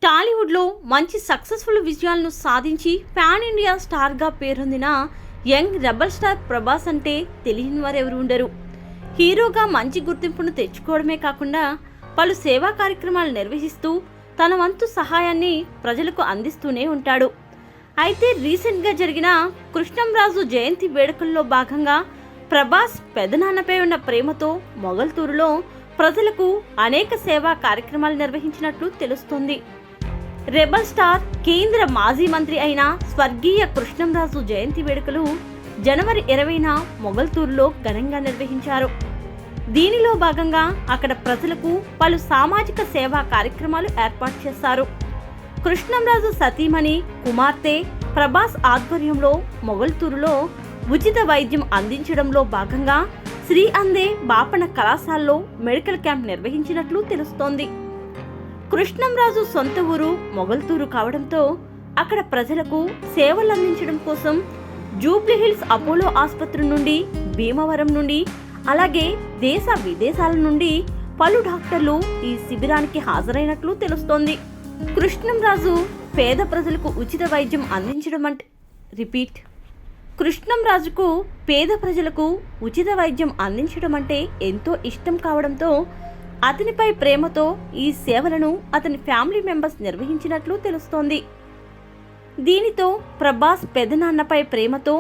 టాలీవుడ్లో మంచి సక్సెస్ఫుల్ విజయాలను సాధించి పాన్ ఇండియా స్టార్గా పేరొందిన యంగ్ రెబల్ స్టార్ ప్రభాస్ అంటే తెలియని వారెవరు ఉండరు. హీరోగా మంచి గుర్తింపును తెచ్చుకోవడమే కాకుండా పలు సేవా కార్యక్రమాలు నిర్వహిస్తూ తన వంతు సహాయాన్ని ప్రజలకు అందిస్తూనే ఉంటాడు. అయితే రీసెంట్గా జరిగిన కృష్ణంరాజు జయంతి వేడుకల్లో భాగంగా ప్రభాస్ పెదనాన్నపై ఉన్న ప్రేమతో మొగల్తూరులో ప్రజలకు అనేక సేవా కార్యక్రమాలు నిర్వహించినట్లు తెలుస్తోంది. రెబల్ స్టార్ కేంద్ర మాజీ మంత్రి అయిన స్వర్గీయ కృష్ణంరాజు జయంతి వేడుకలు జనవరి 20న మొగల్తూరులో ఘనంగా నిర్వహించారు. దీనిలో భాగంగా అక్కడ ప్రజలకు పలు సామాజిక సేవా కార్యక్రమాలు ఏర్పాటు చేశారు. కృష్ణంరాజు సతీమణి కుమార్తె ప్రభాస్ ఆధ్వర్యంలో మొగల్తూరులో ఉచిత వైద్యం అందించడంలో భాగంగా శ్రీ అందే బాపన కళాశాలలో మెడికల్ క్యాంప్ నిర్వహించినట్లు తెలుస్తోంది. కృష్ణంరాజు సొంత ఊరు మొగల్తూరు కావడంతో అక్కడ ప్రజలకు సేవలు అందించడం కోసం జూబ్లీహిల్స్ అపోలో ఆసుపత్రి నుండి, భీమవరం నుండి, అలాగే దేశ విదేశాల నుండి పలు డాక్టర్లు ఈ శిబిరానికి హాజరైనట్లు తెలుస్తోంది. కృష్ణంరాజు పేద ప్రజలకు ఉచిత వైద్యం అందించడం కృష్ణంరాజుకు పేద ప్రజలకు ఉచిత వైద్యం అందించడం అంటే ఎంతో ఇష్టం కావడంతో అతనిపై ప్రేమతో ఈ సేవలను అతని ఫ్యామిలీ మెంబర్స్ నిర్వహించినట్లు తెలుస్తోంది. దీనితో ప్రభాస్ పెదనాన్నపై ప్రేమతో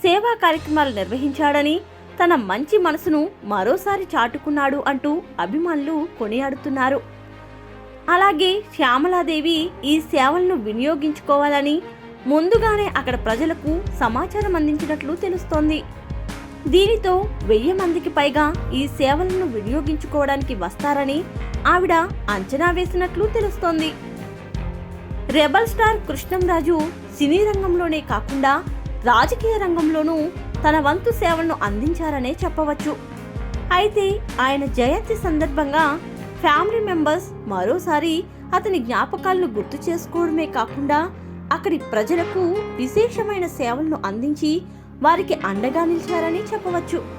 సేవా కార్యక్రమాలు నిర్వహించాడని, తన మంచి మనసును మరోసారి చాటుకున్నాడు అంటూ అభిమానులు కొనియాడుతున్నారు. అలాగే శ్యామలాదేవి ఈ సేవలను వినియోగించుకోవాలని ముందుగానే అక్కడ ప్రజలకు సమాచారం అందించినట్లు తెలుస్తోంది. దీనితో 1000 మందికి పైగా ఈ సేవలను వినియోగించుకోవడానికి వస్తారని ఆవిడ అంచనా వేసినట్లు తెలుస్తోంది. రెబల్ స్టార్ కృష్ణంరాజు సినీ రంగంలోనే కాకుండా రాజకీయ రంగంలోనూ తన వంతు సేవలను అందించారనే చెప్పవచ్చు. అయితే ఆయన జయంతి సందర్భంగా ఫ్యామిలీ మెంబర్స్ మరోసారి అతని జ్ఞాపకాలను గుర్తు చేసుకోవడమే కాకుండా అక్కడి ప్రజలకు విశేషమైన సేవలను అందించి వారికి అండగా నిలిచారని చెప్పవచ్చు.